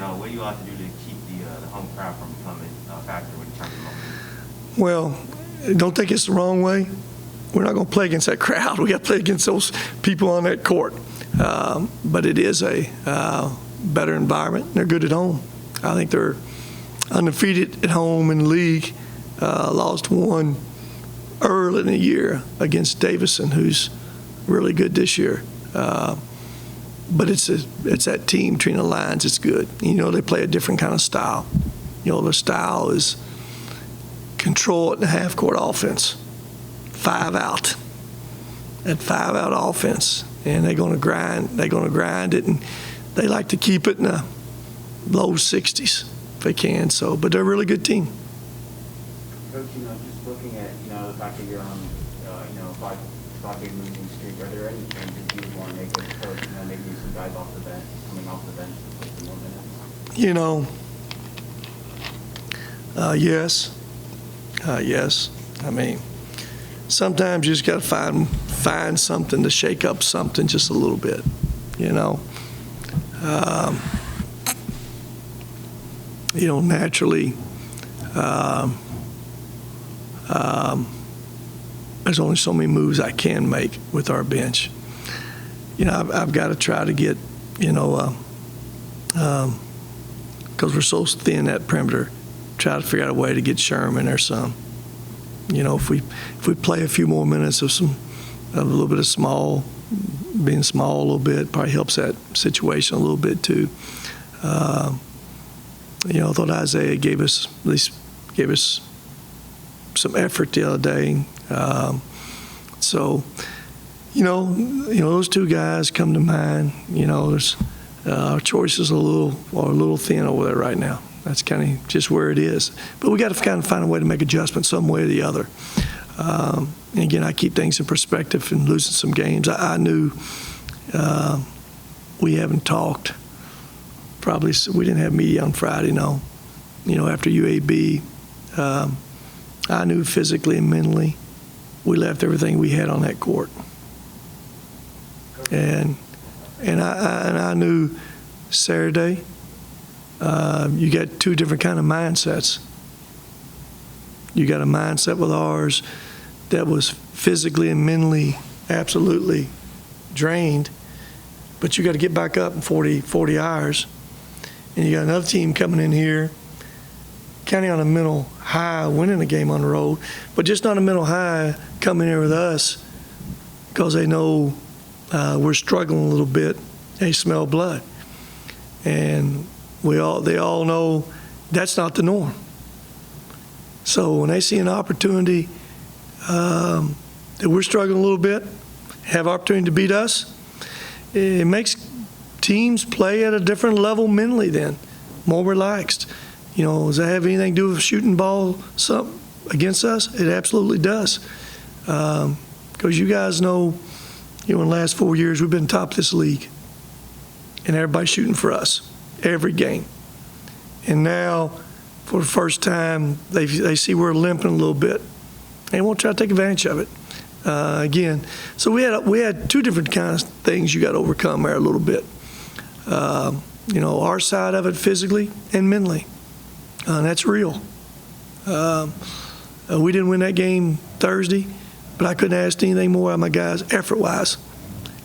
and what do you have to do to keep the home crowd from becoming a factor when you turn them on? Well, don't take this the wrong way. We're not going to play against that crowd. We got to play against those people on that court. But it is a better environment. They're good at home. I think they're undefeated at home in the league. Lost one early in the year against Davison, who's really good this year. But it's that team between the lines. It's good. They play a different kind of style. Their style is control it in the half-court offense, 5 out. That 5-out offense, and they're going to grind. They're going to grind it, and they like to keep it in the low 60s if they can. But they're a really good team. Coach, just looking at the fact that you're on five-game losing streak, are there any changes you want to make as a coach? Maybe some guys off the bench, coming off the bench to play some more minutes. Yes. I mean, sometimes you just got to find something to shake up something just a little bit. Naturally. There's only so many moves I can make with our bench. I've got to try to get, because we're so thin at perimeter, try to figure out a way to get Sherman there some. If we play a few more minutes of a little bit of being small a little bit, probably helps that situation a little bit too. I thought Isaiah gave us some effort the other day. Those two guys come to mind. There's our choices are a little thin over there right now. That's kind of just where it is. But we got to kind of find a way to make adjustments some way or the other. And again, I keep things in perspective and losing some games. I knew we haven't talked. Probably we didn't have media on Friday. No, after UAB. I knew physically and mentally we left everything we had on that court, and I knew Saturday you got two different kind of mindsets. You got a mindset with ours that was physically and mentally absolutely drained, but you got to get back up in 40 hours, and you got another team coming in here kind of on a mental high, winning the game on the road, but just on a mental high coming here with us because they know we're struggling a little bit. They smell blood. And they all know that's not the norm. So when they see an opportunity that we're struggling a little bit, have opportunity to beat us, it makes teams play at a different level mentally then, more relaxed. Does that have anything to do with shooting ball against us? It absolutely does. Because you guys know, in the last 4 years, we've been top of this league. And everybody's shooting for us every game. And now, for the first time, they see we're limping a little bit. And we'll try to take advantage of it again. So we had two different kinds of things you got to overcome there a little bit. Our side of it physically and mentally. That's real. We didn't win that game Thursday, but I couldn't ask anything more out of my guys effort-wise.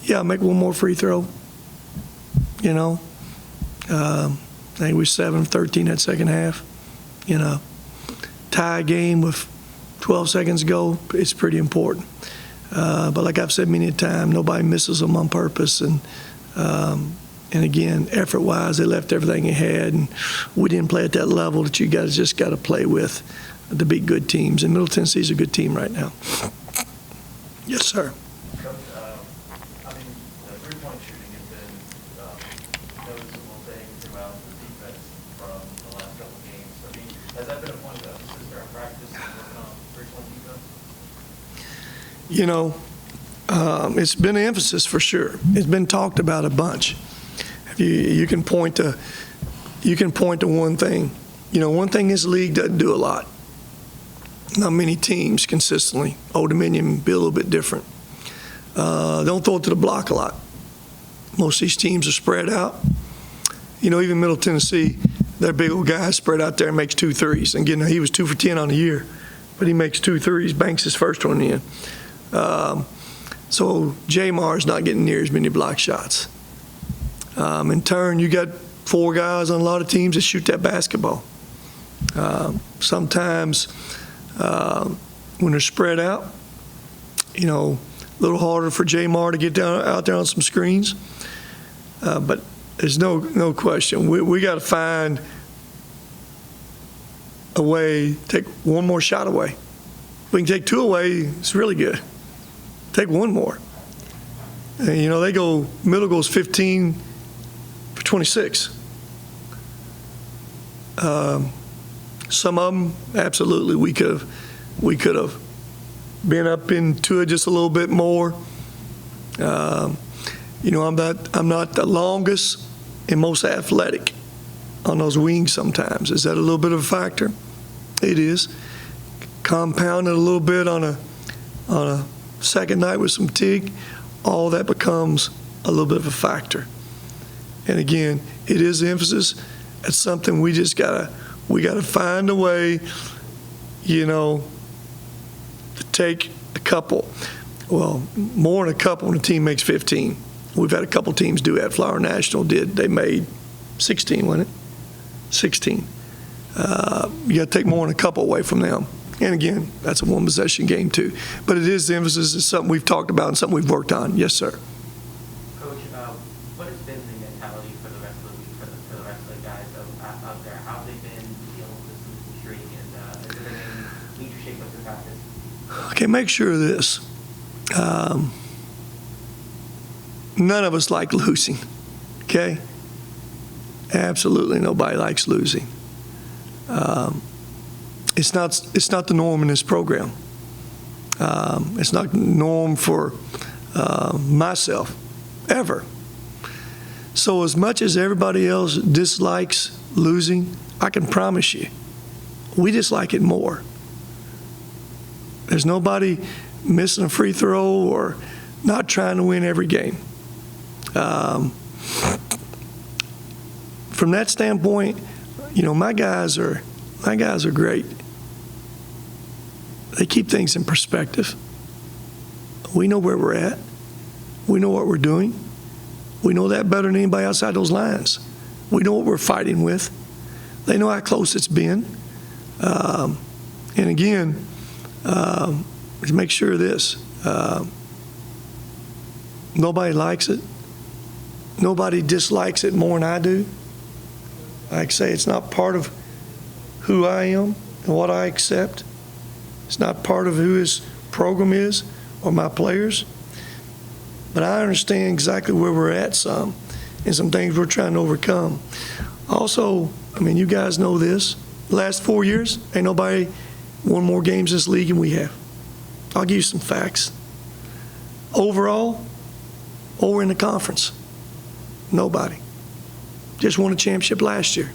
Yeah, I'll make one more free throw. I think we 7-13 that second half. Tie game with 12 seconds to go, it's pretty important. But like I've said many a time, nobody misses them on purpose. And again, effort-wise, they left everything they had, and we didn't play at that level that you guys just got to play with to beat good teams. And Middle Tennessee's a good team right now. Yes, sir. Coach, the three-point shooting has been a noticeable thing throughout the defense from the last couple of games. Has that been a point of emphasis during practice, working on three-point defense? It's been an emphasis for sure. It's been talked about a bunch. You can point to one thing. One thing this league doesn't do a lot. Not many teams consistently. Old Dominion be a little bit different. They don't throw it to the block a lot. Most of these teams are spread out. even Middle Tennessee, their big old guy spread out there and makes 2 threes. And again, he was 2 for 10 on the year, but he makes 2 threes, banks his first one in. So Jamar's not getting near as many block shots. In turn, you got 4 guys on a lot of teams that shoot that basketball. Sometimes when they're spread out, a little harder for Jamar to get out there on some screens. But there's no question. We got to find a way, take one more shot away. If we can take 2 away, it's really good. Take 1 more. And, middle goes 15 for 26. Some of them, absolutely, we could have been up into it just a little bit more. I'm not the longest and most athletic on those wings sometimes. Is that a little bit of a factor? It is. Compounded a little bit on a second night with some TIG, all that becomes a little bit of a factor. And again, it is emphasis. It's something we just gotta find a way, to take a couple. Well, more than a couple when a team makes 15. We've had a couple teams do that. Flower National did. They made 16, wasn't it? 16. You got to take more than a couple away from them. And again, that's a 1-possession game too. But it is the emphasis. It's something we've talked about and something we've worked on. Yes, sir. Coach, what has been the mentality for the rest of the week, for the rest of the guys out there? How have they been dealing with this losing streak? And has there been any major shakeups in practice? Okay, make sure of this. None of us like losing, okay? Absolutely nobody likes losing. It's not the norm in this program. It's not the norm for myself, ever. So as much as everybody else dislikes losing, I can promise you, we dislike it more. There's nobody missing a free throw or not trying to win every game. From that standpoint, my guys are great. They keep things in perspective. We know where we're at. We know what we're doing. We know that better than anybody outside those lines. We know what we're fighting with. They know how close it's been. And again, to make sure of this, nobody likes it. Nobody dislikes it more than I do. Like I say, it's not part of who I am and what I accept. It's not part of who his program is or my players. But I understand exactly where we're at some and some things we're trying to overcome. Also, you guys know this. The last 4 years, ain't nobody won more games in this league than we have. I'll give you some facts. Overall, or in the conference, nobody. Just won a championship last year.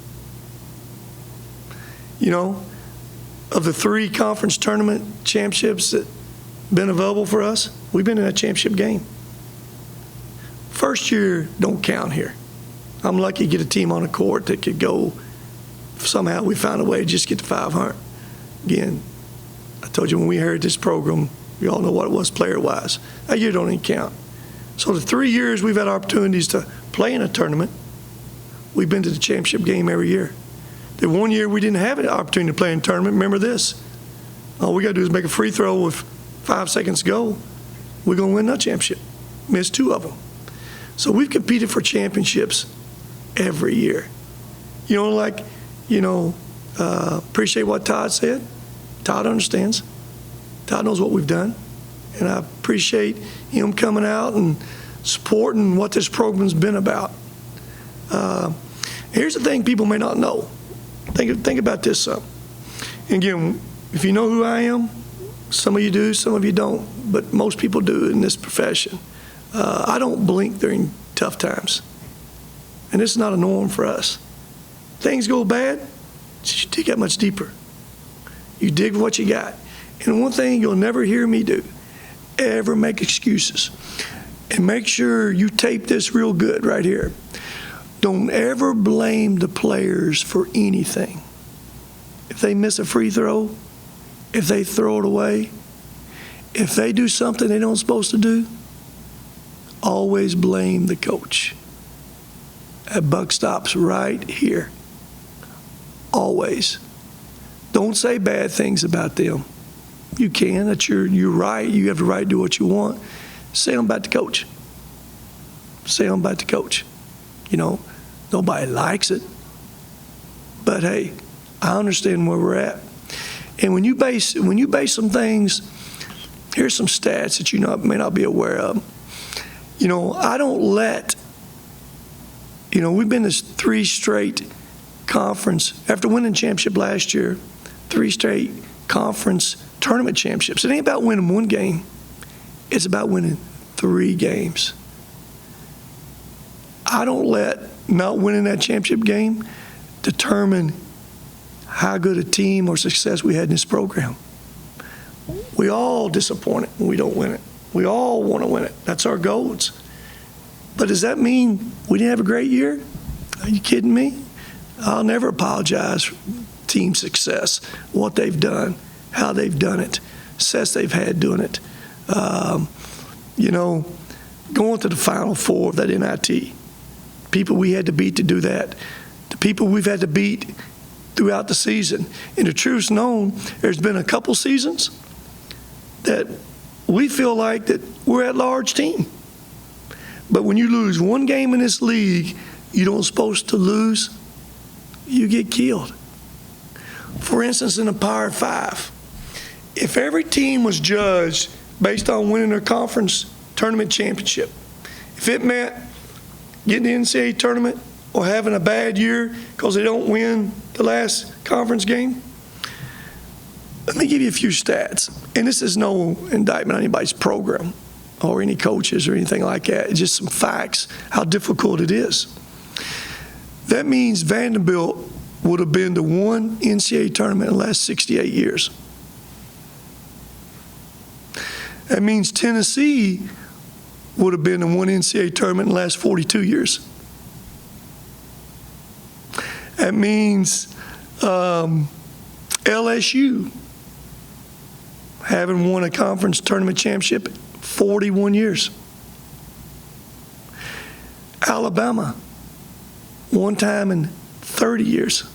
Of the 3 conference tournament championships that been available for us, we've been in a championship game. First year don't count here. I'm lucky to get a team on the court that could go, somehow we found a way to just get to 500. Again, I told you when we inherited this program, we all know what it was player-wise. That year don't even count. So the 3 years we've had opportunities to play in a tournament, we've been to the championship game every year. The 1 year we didn't have an opportunity to play in a tournament, remember this. All we got to do is make a free throw with 5 seconds to go. We're going to win that championship. Missed 2 of them. So we've competed for championships every year. Appreciate what Todd said. Todd understands. Todd knows what we've done. And I appreciate him coming out and supporting what this program's been about. Here's the thing people may not know. Think about this some. And again, if you know who I am, some of you do, some of you don't, but most people do in this profession. I don't blink during tough times. And this is not a norm for us. Things go bad, you dig that much deeper. You dig what you got. And one thing you'll never hear me do, ever make excuses. And make sure you tape this real good right here. don't ever blame the players for anything. If they miss a free throw, if they throw it away, if they do something they don't supposed to do, always blame the coach. That buck stops right here. Always. Don't say bad things about them. You can. That's you're right. You have the right to do what you want. Say them about the coach. Say them about the coach. You know, nobody likes it. But hey, I understand where we're at. And when you base some things, here's some stats that you may not be aware of. You know, I don't let, you know, we've been to 3 straight conference, after winning championship last year, 3 straight conference tournament championships. It ain't about winning 1 game. It's about winning 3 games. I don't let not winning that championship game determine how good a team or success we had in this program. We all disappointed when we don't win it. We all want to win it. That's our goals. But does that mean we didn't have a great year? Are you kidding me? I'll never apologize for team success, what they've done, how they've done it, success they've had doing it. You know, going to the Final Four of that NIT, people we had to beat to do that, the people we've had to beat throughout the season. And the truth's known, there's been a couple seasons that we feel like that we're at large team. But when you lose 1 game in this league, you don't supposed to lose, you get killed. For instance, in a Power 5, if every team was judged based on winning their conference tournament championship, if it meant getting the NCAA tournament or having a bad year because they don't win the last conference game, let me give you a few stats. And this is no indictment on anybody's program or any coaches or anything like that. It's just some facts, how difficult it is. That means Vanderbilt would have been to 1 NCAA tournament in the last 68 years. That means Tennessee would have been to 1 NCAA tournament in the last 42 years. That means LSU having won a conference tournament championship 41 years. Alabama, 1 time in 30 years.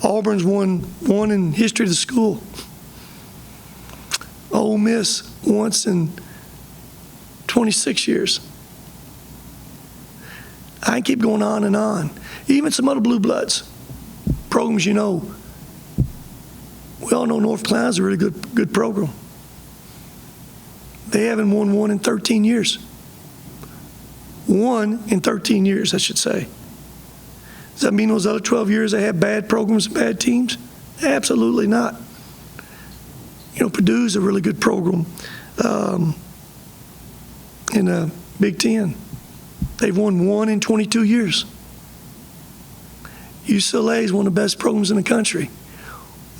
Auburn's won in history of the school. Ole Miss once in 26 years. I can keep going on and on. Even some other blue bloods, programs you know. We all know North Carolina's a really good program. They haven't won 1 in 13 years. 1 in 13 years, I should say. Does that mean those other 12 years they had bad programs and bad teams? Absolutely not. You know, Purdue's a really good program in the Big Ten. They've won 1 in 22 years. UCLA is one of the best programs in the country.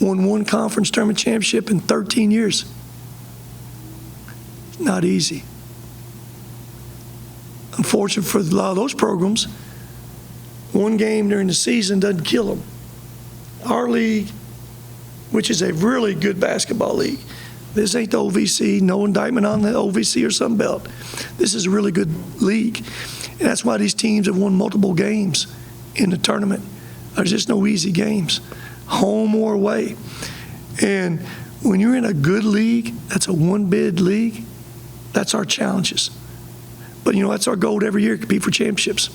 Won 1 conference tournament championship in 13 years. Not easy. Unfortunately for a lot of those programs, 1 game during the season doesn't kill them. Our league, which is a really good basketball league, this ain't the OVC, no indictment on the OVC or Sunbelt. This is a really good league. And that's why these teams have won multiple games in the tournament. There's just no easy games, home or away. And when you're in a good league, that's a 1-bid league, that's our challenges. But, you know, that's our goal every year, compete for championships.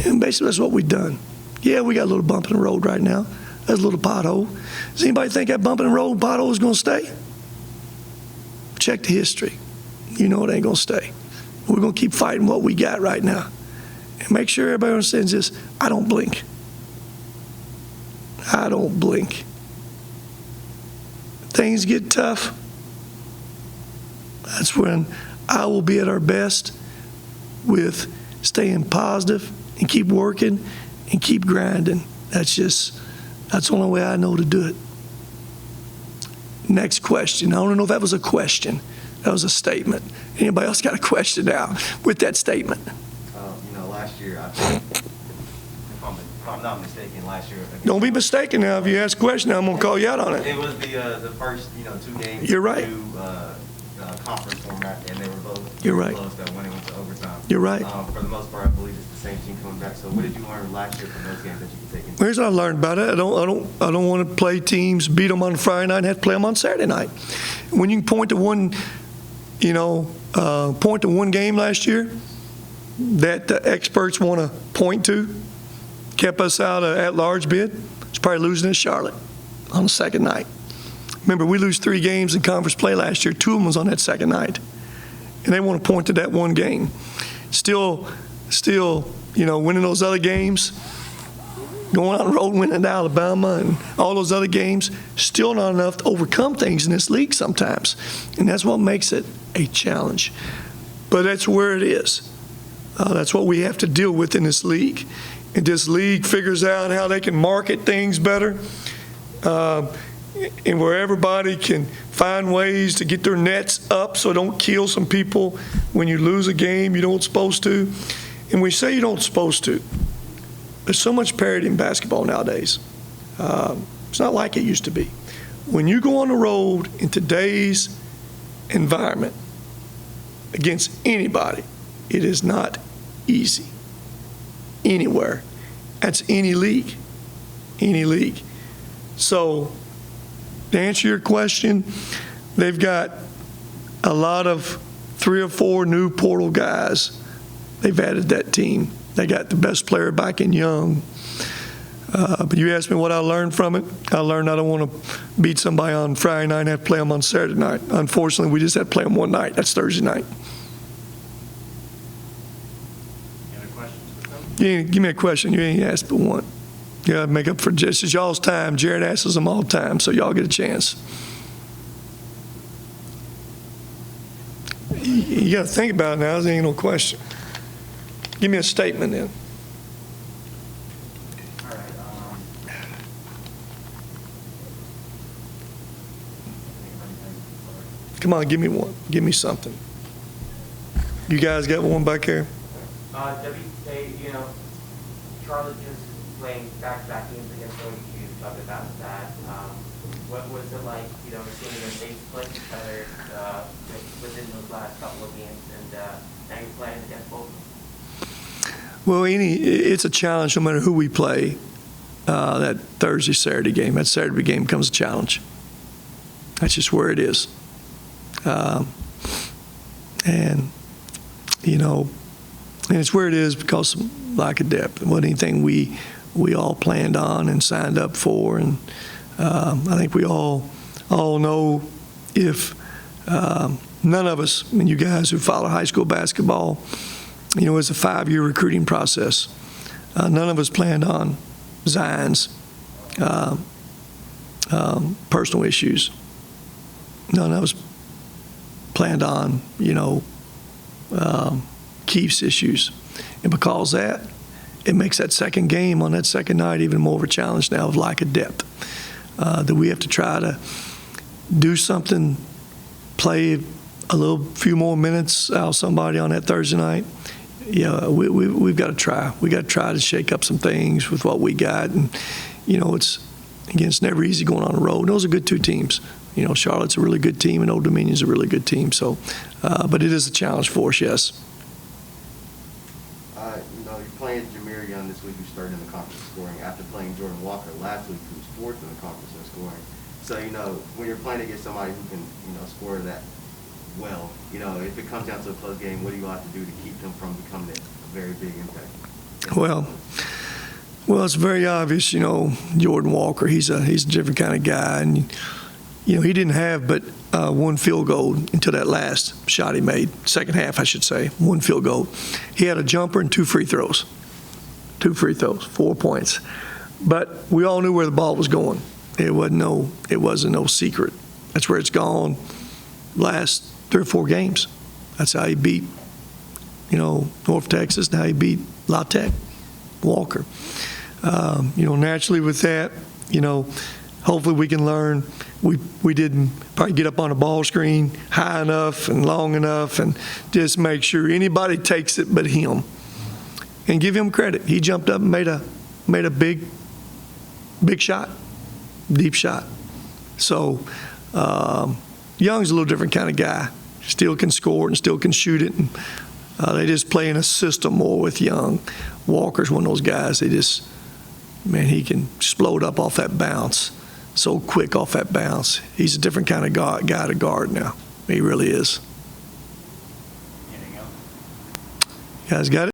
And basically that's what we've done. Yeah, we got a little bump in the road right now. There's a little pothole. Does anybody think that bump in the road pothole is going to stay? Check the history. You know it ain't going to stay. We're going to keep fighting what we got right now. And make sure everybody understands this. I don't blink. I don't blink. Things get tough. That's when I will be at our best with staying positive and keep working and keep grinding. That's the only way I know to do it. Next question. I don't know if that was a question. That was a statement. Anybody else got a question now with that statement? Last year, if I'm not mistaken, last year. Don't be mistaken now. If you ask a question, I'm going to call you out on it. It was the first, 2 games. You're right. Conference format, and they were both You're right. close that when it went to overtime. You're right. For the most part, I believe it's the same team coming back. So what did you learn last year from those games that you could take into? Here's what I learned about it. I don't want to play teams, beat them on Friday night, and have to play them on Saturday night. When you can point to one game last year that the experts want to point to, kept us out of at-large bid, it's probably losing to Charlotte on the second night. Remember, we lose 3 games in conference play last year. 2 of them was on that second night. And they want to point to that one game. Still, winning those other games, going on the road, winning at Alabama and all those other games, still not enough to overcome things in this league sometimes. And that's what makes it a challenge. But that's where it is. That's what we have to deal with in this league. And this league figures out how they can market things better, and where everybody can find ways to get their nets up so don't kill some people when you lose a game you don't supposed to. And we say you don't supposed to. There's so much parity in basketball nowadays. It's not like it used to be. When you go on the road in today's environment against anybody, it is not easy. Anywhere. That's any league. Any league. So, to answer your question, they've got a lot of 3 or 4 new portal guys. They've added that team. They got the best player back in Young. But you asked me what I learned from it. I learned I don't want to beat somebody on Friday night and have to play them on Saturday night. Unfortunately, we just had to play them one night. That's Thursday night. Any other questions for them? Give me a question. You ain't asked but one. You got to make up for just as y'all's time. Jared asks them all the time, so y'all get a chance. You got to think about it now. There ain't no question. Give me a statement then. All right. Come on, give me one. Give me something. You guys got one back here? WKU, Charlotte just playing back-to-back games against WKU, talked about that. What was it like, seeing them face play each other within those last couple of games, and now you're playing against both of them? Well, it's a challenge no matter who we play. That Thursday, Saturday game. That Saturday game becomes a challenge. That's just where it is. And it's where it is because of lack of depth. It wasn't anything we all planned on and signed up for. And I think we all know if none of us, you guys who follow high school basketball, it's a 5-year recruiting process. None of us planned on Zion's personal issues. None of us planned on, Keith's issues. And because of that, it makes that second game on that second night even more of a challenge now of lack of depth. That we have to try to do something, play a few more minutes out of somebody on that Thursday night. We've got to try. We've got to try to shake up some things with what we got. And, it's never easy going on the road. And those are good 2 teams. Charlotte's a really good team and Old Dominion's a really good team. So, but it is a challenge for us, yes. You're playing Jameer Young this week, who started in the conference scoring after playing Jordan Walker last week, who's 4th in the conference in scoring. So, when you're playing against somebody who can, score that well, if it comes down to a close game, what do you have to do to keep them from becoming a very big impact? Well, it's very obvious, Jordan Walker, he's a different kind of guy. And, he didn't have but 1 field goal until that last shot he made, second half, I should say, 1 field goal. He had a jumper and 2 free throws. 2 free throws, 4 points. But we all knew where the ball was going. It wasn't no secret. That's where it's gone last 3 or 4 games. That's how he beat, North Texas, and how he beat La Tech, Walker. Naturally with that, hopefully we can learn. We didn't probably get up on the ball screen high enough and long enough, and just make sure anybody takes it but him. And give him credit. He jumped up and made a big shot, deep shot. So Young's a little different kind of guy. Still can score and still can shoot it. And, they just play in a system more with Young. Walker's one of those guys. Man, he can explode up off that bounce. So quick off that bounce. He's a different kind of guy to guard now. He really is. Anything else? You guys got it?